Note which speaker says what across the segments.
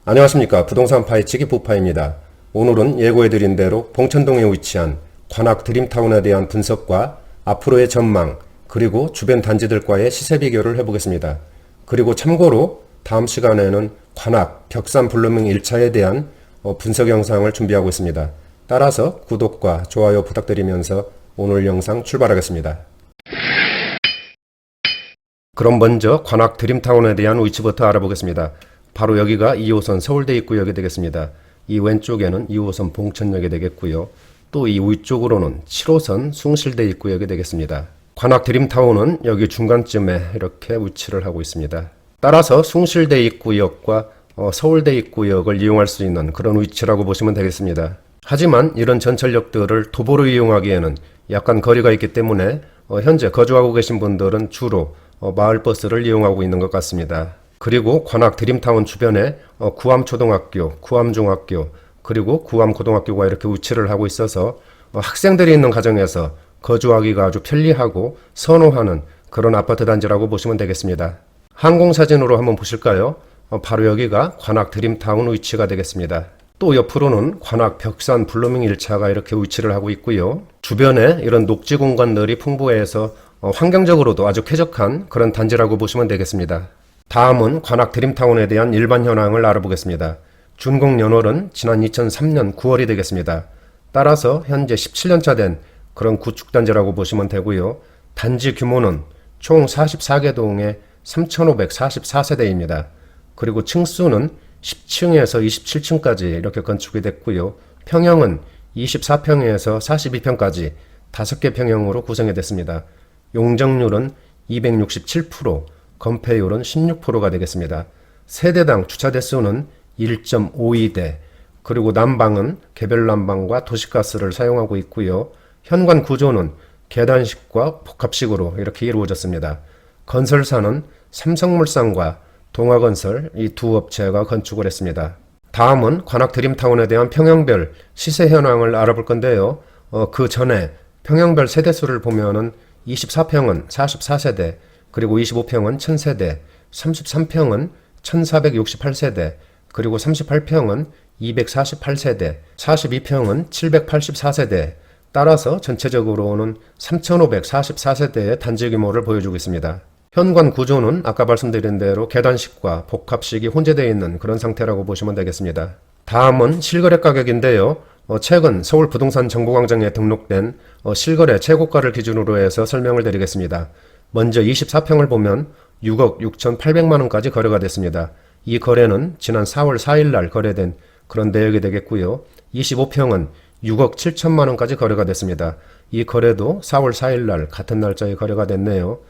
Speaker 1: 안녕하십니까. 부동산 파헤치기 부파입니다. 오늘은 예고해드린 대로 봉천동에 위치한 관악 드림타운에 대한 분석과 앞으로의 전망, 그리고 주변 단지들과의 시세 비교를 해보겠습니다. 그리고 참고로 다음 시간에는 관악 벽산 블루밍 1차에 대한 분석 영상을 준비하고 있습니다. 따라서 구독과 좋아요 부탁드리면서 오늘 영상 출발하겠습니다. 그럼 먼저 관악 드림타운에 대한 위치부터 알아보겠습니다. 바로 여기가 2호선 서울대 입구역이 되겠습니다. 이 왼쪽에는 2호선 봉천역이 되겠고요. 또 이 위쪽으로는 7호선 숭실대 입구역이 되겠습니다. 관악 드림타운은 여기 중간쯤에 이렇게 위치를 하고 있습니다. 따라서 숭실대 입구역과 서울대 입구역을 이용할 수 있는 그런 위치라고 보시면 되겠습니다. 하지만 이런 전철역들을 도보로 이용하기에는 약간 거리가 있기 때문에 현재 거주하고 계신 분들은 주로 마을버스를 이용하고 있는 것 같습니다. 그리고 관악 드림타운 주변에 구암초등학교, 구암중학교, 그리고 구암고등학교가 이렇게 위치를 하고 있어서 학생들이 있는 가정에서 거주하기가 아주 편리하고 선호하는 그런 아파트 단지라고 보시면 되겠습니다. 항공사진으로 한번 보실까요? 바로 여기가 관악 드림타운 위치가 되겠습니다. 또 옆으로는 관악 벽산 블루밍 1차가 이렇게 위치를 하고 있고요. 주변에 이런 녹지 공간들이 풍부해서 환경적으로도 아주 쾌적한 그런 단지라고 보시면 되겠습니다. 다음은 관악 드림타운에 대한 일반 현황을 알아보겠습니다. 준공 연월은 지난 2003년 9월이 되겠습니다. 따라서 현재 17년차 된 그런 구축단지라고 보시면 되고요. 단지 규모는 총 44개 동에 3,544세대입니다. 그리고 층수는 10층에서 27층까지 이렇게 건축이 됐고요. 평형은 24평에서 42평까지 5개 평형으로 구성이 됐습니다. 용적률은 267%, 건폐율은 16%가 되겠습니다. 세대당 주차 대수는 1.52대, 그리고 난방은 개별 난방과 도시가스를 사용하고 있고요. 현관 구조는 계단식과 복합식으로 이렇게 이루어졌습니다. 건설사는 삼성물산과 동아건설 이 두 업체가 건축을 했습니다. 다음은 관악 드림타운에 대한 평형별 시세 현황을 알아볼 건데요. 그 전에 평형별 세대수를 보면은 24평은 44세대, 그리고 25평은 1000세대, 33평은 1468세대, 그리고 38평은 248세대, 42평은 784세대, 따라서 전체적으로는 3544세대의 단지 규모를 보여주고 있습니다. 현관 구조는 아까 말씀드린 대로 계단식과 복합식이 혼재되어 있는 그런 상태라고 보시면 되겠습니다. 다음은 실거래 가격인데요. 최근 서울 부동산 정보광장에 등록된 실거래 최고가를 기준으로 해서 설명을 드리겠습니다. 먼저 24평을 보면 6억 6,800만원까지 거래가 됐습니다. 이 거래는 지난 4월 4일 날 거래된 그런 내역이 되겠고요. 25평은 6억 7천만원까지 거래가 됐습니다. 이 거래도 4월 4일 날 같은 날짜에 거래가 됐네요.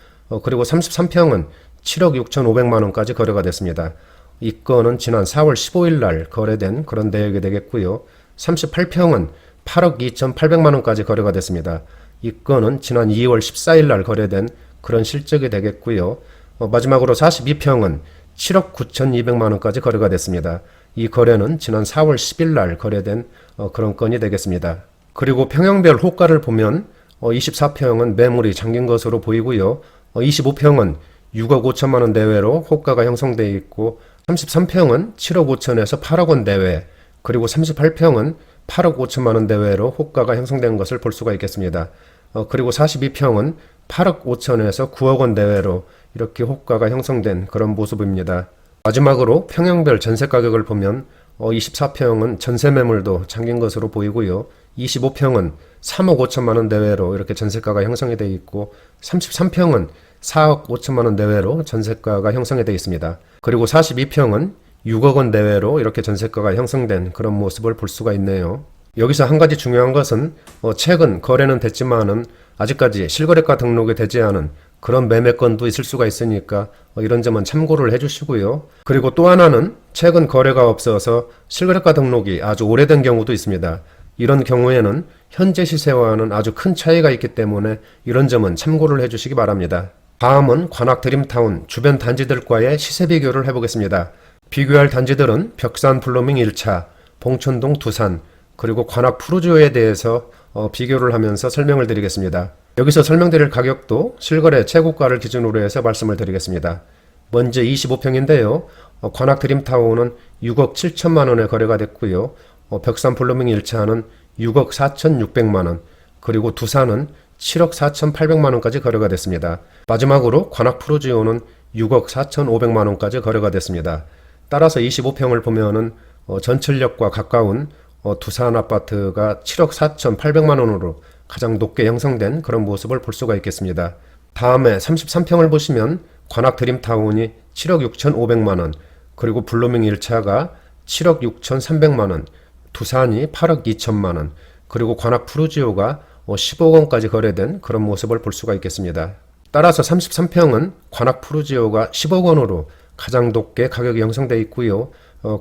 Speaker 1: 그리고 33평은 7억 6,500만원까지 거래가 됐습니다. 이 건은 지난 4월 15일 날 거래된 그런 내역이 되겠고요. 38평은 8억 2,800만원까지 거래가 됐습니다. 이 건은 지난 2월 14일 날 거래된 그런 실적이 되겠고요. 마지막으로 42평은 7억 9,200만원까지 거래가 됐습니다. 이 거래는 지난 4월 10일 날 거래된 그런 건이 되겠습니다. 그리고 평형별 호가를 보면 24평은 매물이 잠긴 것으로 보이고요. 25평은 6억 5천만원 내외로 호가가 형성되어 있고, 33평은 7억 5천에서 8억 원 내외, 그리고 38평은 8억 5천만원 내외로 호가가 형성된 것을 볼 수가 있겠습니다. 그리고 42평은 8억 5천에서 9억 원 내외로 이렇게 호가가 형성된 그런 모습입니다. 마지막으로 평형별 전세 가격을 보면 24평은 전세 매물도 잠긴 것으로 보이고요. 25평은 3억 5천만원 내외로 이렇게 전세가가 형성이 되어 있고, 33평은 4억 5천만원 내외로 전세가가 형성이 되어 있습니다. 그리고 42평은 6억 원 내외로 이렇게 전세가가 형성된 그런 모습을 볼 수가 있네요. 여기서 한 가지 중요한 것은 최근 거래는 됐지만은 아직까지 실거래가 등록이 되지 않은 그런 매매건도 있을 수가 있으니까 이런 점은 참고를 해주시고요. 그리고 또 하나는 최근 거래가 없어서 실거래가 등록이 아주 오래된 경우도 있습니다. 이런 경우에는 현재 시세와는 아주 큰 차이가 있기 때문에 이런 점은 참고를 해주시기 바랍니다. 다음은 관악 드림타운 주변 단지들과의 시세 비교를 해보겠습니다. 비교할 단지들은 벽산 블루밍 1차, 봉천동 두산, 그리고 관악 푸르지오에 대해서 비교를 하면서 설명을 드리겠습니다. 여기서 설명드릴 가격도 실거래 최고가를 기준으로 해서 말씀을 드리겠습니다. 먼저 25평인데요. 관악 드림타운은 6억 7천만 원에 거래가 됐고요. 벽산 블루밍 1차는 6억 4,600만 원, 그리고 두산은 7억 4,800만 원까지 거래가 됐습니다. 마지막으로 관악 프루지오는 6억 4,500만 원까지 거래가 됐습니다. 따라서 25평을 보면은 전철역과 가까운 두산 아파트가 7억 4,800만 원으로 가장 높게 형성된 그런 모습을 볼 수가 있겠습니다. 다음에 33평을 보시면 관악 드림타운이 7억 6,500만 원, 그리고 블루밍 1차가 7억 6,300만 원, 두산이 8억 2천만 원, 그리고 관악 프루지오가 10억 원까지 거래된 그런 모습을 볼 수가 있겠습니다. 따라서 33평은 관악 프루지오가 10억 원으로 가장 높게 가격이 형성되어 있고요.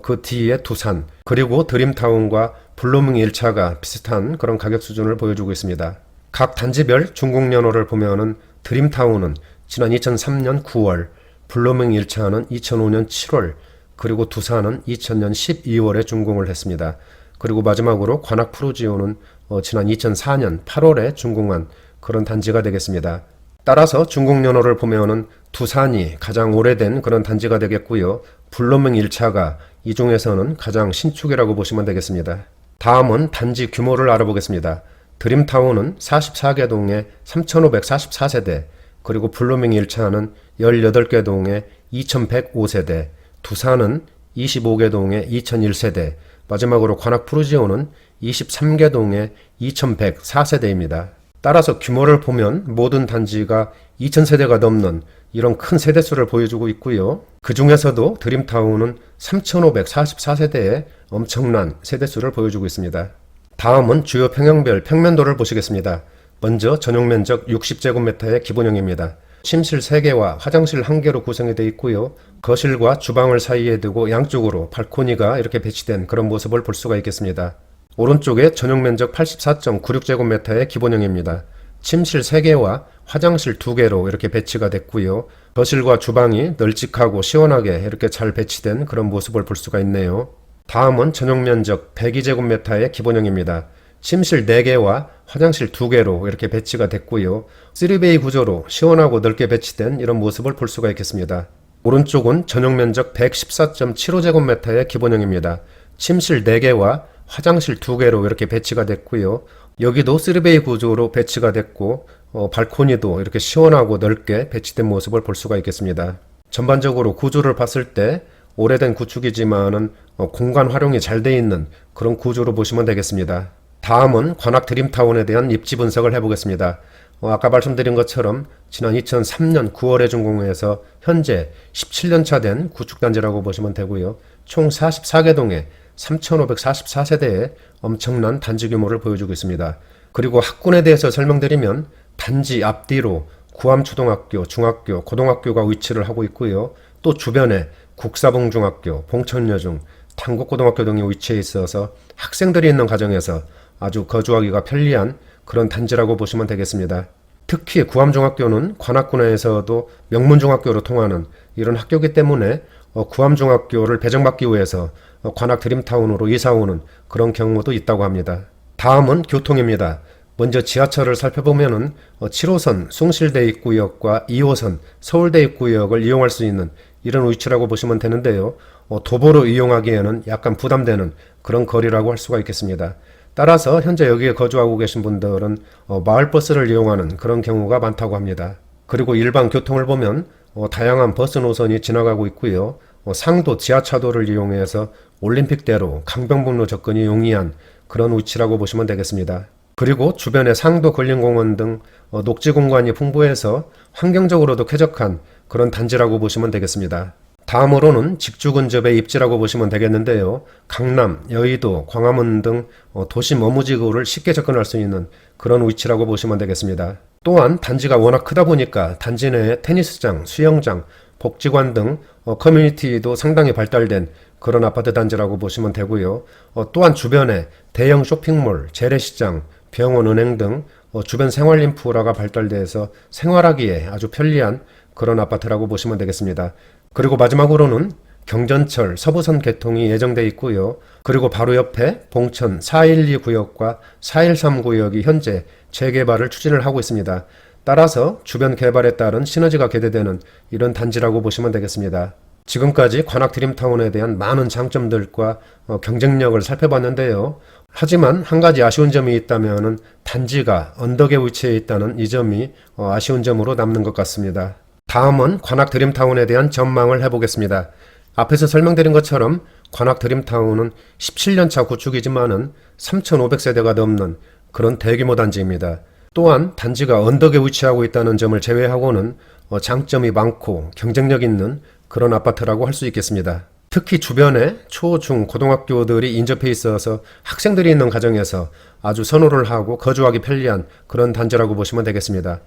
Speaker 1: 그 뒤에 두산, 그리고 드림타운과 블루밍 1차가 비슷한 그런 가격 수준을 보여주고 있습니다. 각 단지별 준공연호를 보면은 드림타운은 지난 2003년 9월, 블루밍 1차는 2005년 7월, 그리고 두산은 2000년 12월에 준공을 했습니다. 그리고 마지막으로 관악 프루지오는 지난 2004년 8월에 준공한 그런 단지가 되겠습니다. 따라서 준공연호를 보면은 두산이 가장 오래된 그런 단지가 되겠고요. 블루밍 1차가 이 중에서는 가장 신축이라고 보시면 되겠습니다. 다음은 단지 규모를 알아보겠습니다. 드림타운은 44개 동에 3,544세대, 그리고 블루밍 1차는 18개 동에 2,105세대, 두산은 25개 동에 2,001세대, 마지막으로 관악 프루지오는 23개 동에 2,104세대입니다. 따라서 규모를 보면 모든 단지가 2,000세대가 넘는 이런 큰 세대수를 보여주고 있고요. 그 중에서도 드림타운은 3,544세대의 엄청난 세대수를 보여주고 있습니다. 다음은 주요 평형별 평면도를 보시겠습니다. 먼저 전용면적 60제곱미터의 기본형입니다. 침실 3개와 화장실 1개로 구성이 되어 있고요. 거실과 주방을 사이에 두고 양쪽으로 발코니가 이렇게 배치된 그런 모습을 볼 수가 있겠습니다. 오른쪽에 전용면적 84.96제곱미터의 기본형입니다. 침실 3개와 화장실 2개로 이렇게 배치가 됐고요. 거실과 주방이 널찍하고 시원하게 이렇게 잘 배치된 그런 모습을 볼 수가 있네요. 다음은 전용면적 102제곱미터의 기본형입니다. 침실 4개와 화장실 2개로 이렇게 배치가 됐고요. 3베이 구조로 시원하고 넓게 배치된 이런 모습을 볼 수가 있겠습니다. 오른쪽은 전용면적 114.75제곱미터의 기본형입니다. 침실 4개와 화장실 2개로 이렇게 배치가 됐고요. 여기도 3베이 구조로 배치가 됐고 발코니도 이렇게 시원하고 넓게 배치된 모습을 볼 수가 있겠습니다. 전반적으로 구조를 봤을 때 오래된 구축이지만은 공간 활용이 잘 되어 있는 그런 구조로 보시면 되겠습니다. 다음은 관악 드림타운에 대한 입지 분석을 해보겠습니다. 아까 말씀드린 것처럼 지난 2003년 9월에 준공해서 현재 17년차 된 구축단지라고 보시면 되고요. 총 44개 동에 3,544세대의 엄청난 단지 규모를 보여주고 있습니다. 그리고 학군에 대해서 설명드리면 단지 앞뒤로 구암초등학교, 중학교, 고등학교가 위치를 하고 있고요. 또 주변에 국사봉중학교, 봉천여중, 당곡고등학교 등이 위치해 있어서 학생들이 있는 가정에서 아주 거주하기가 편리한 그런 단지라고 보시면 되겠습니다. 특히 구암중학교는 관악군에서도 명문중학교로 통하는 이런 학교이기 때문에 구암중학교를 배정받기 위해서 관악 드림타운으로 이사오는 그런 경우도 있다고 합니다. 다음은 교통입니다. 먼저 지하철을 살펴보면은 7호선 숭실대 입구역과 2호선 서울대 입구역을 이용할 수 있는 이런 위치라고 보시면 되는데요. 도보로 이용하기에는 약간 부담되는 그런 거리라고 할 수가 있겠습니다. 따라서 현재 여기에 거주하고 계신 분들은 마을버스를 이용하는 그런 경우가 많다고 합니다. 그리고 일반 교통을 보면 다양한 버스 노선이 지나가고 있고요. 상도 지하차도를 이용해서 올림픽대로 강변북로 접근이 용이한 그런 위치라고 보시면 되겠습니다. 그리고 주변에 상도 근린공원 등 녹지 공간이 풍부해서 환경적으로도 쾌적한 그런 단지라고 보시면 되겠습니다. 다음으로는 직주 근접의 입지라고 보시면 되겠는데요. 강남, 여의도, 광화문 등 도심 어무지구를 쉽게 접근할 수 있는 그런 위치라고 보시면 되겠습니다. 또한 단지가 워낙 크다 보니까 단지 내에 테니스장, 수영장, 복지관 등 커뮤니티도 상당히 발달된 그런 아파트 단지라고 보시면 되고요. 또한 주변에 대형 쇼핑몰, 재래시장, 병원, 은행 등 주변 생활 인프라가 발달돼서 생활하기에 아주 편리한 그런 아파트라고 보시면 되겠습니다. 그리고 마지막으로는 경전철 서부선 개통이 예정돼 있고요. 그리고 바로 옆에 봉천 412 구역과 413 구역이 현재 재개발을 추진을 하고 있습니다. 따라서 주변 개발에 따른 시너지가 기대되는 이런 단지라고 보시면 되겠습니다. 지금까지 관악 드림타운에 대한 많은 장점들과 경쟁력을 살펴봤는데요. 하지만 한 가지 아쉬운 점이 있다면 단지가 언덕에 위치해 있다는 이 점이 아쉬운 점으로 남는 것 같습니다. 다음은 관악 드림타운에 대한 전망을 해보겠습니다. 앞에서 설명드린 것처럼 관악 드림타운은 17년차 구축이지만은 3,500세대가 넘는 그런 대규모 단지입니다. 또한 단지가 언덕에 위치하고 있다는 점을 제외하고는 장점이 많고 경쟁력 있는 그런 아파트라고 할 수 있겠습니다. 특히 주변에 초, 중, 고등학교들이 인접해 있어서 학생들이 있는 가정에서 아주 선호를 하고 거주하기 편리한 그런 단지라고 보시면 되겠습니다.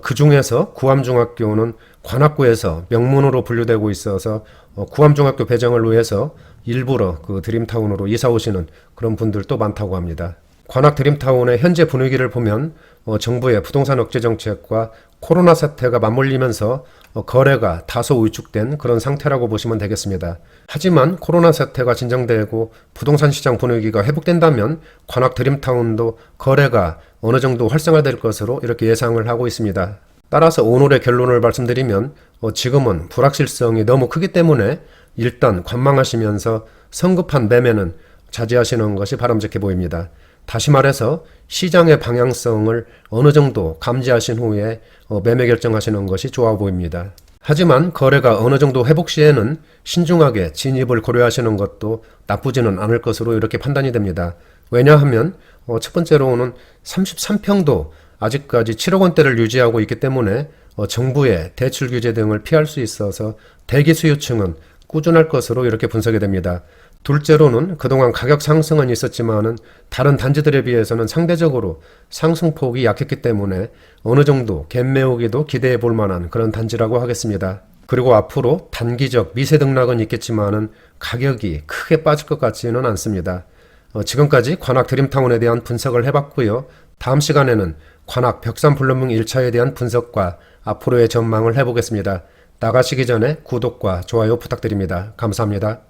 Speaker 1: 그 중에서 구암중학교는 관악구에서 명문으로 분류되고 있어서 구암중학교 배정을 위해서 일부러 그 드림타운으로 이사 오시는 그런 분들도 많다고 합니다. 관악 드림타운의 현재 분위기를 보면 정부의 부동산 억제 정책과 코로나 사태가 맞물리면서 거래가 다소 위축된 그런 상태라고 보시면 되겠습니다. 하지만 코로나 사태가 진정되고 부동산 시장 분위기가 회복된다면 관악 드림타운도 거래가 어느 정도 활성화될 것으로 이렇게 예상을 하고 있습니다. 따라서 오늘의 결론을 말씀드리면 지금은 불확실성이 너무 크기 때문에 일단 관망하시면서 성급한 매매는 자제하시는 것이 바람직해 보입니다. 다시 말해서 시장의 방향성을 어느 정도 감지하신 후에 매매 결정하시는 것이 좋아 보입니다. 하지만 거래가 어느 정도 회복 시에는 신중하게 진입을 고려하시는 것도 나쁘지는 않을 것으로 이렇게 판단이 됩니다. 왜냐하면 첫 번째로는 33평도 아직까지 7억 원대를 유지하고 있기 때문에 정부의 대출 규제 등을 피할 수 있어서 대기 수요층은 꾸준할 것으로 이렇게 분석이 됩니다. 둘째로는 그동안 가격 상승은 있었지만은 다른 단지들에 비해서는 상대적으로 상승폭이 약했기 때문에 어느 정도 갭매우기도 기대해 볼 만한 그런 단지라고 하겠습니다. 그리고 앞으로 단기적 미세 등락은 있겠지만은 가격이 크게 빠질 것 같지는 않습니다. 지금까지 관악 드림타운에 대한 분석을 해봤고요. 다음 시간에는 관악 벽산 블루밍 1차에 대한 분석과 앞으로의 전망을 해보겠습니다. 나가시기 전에 구독과 좋아요 부탁드립니다. 감사합니다.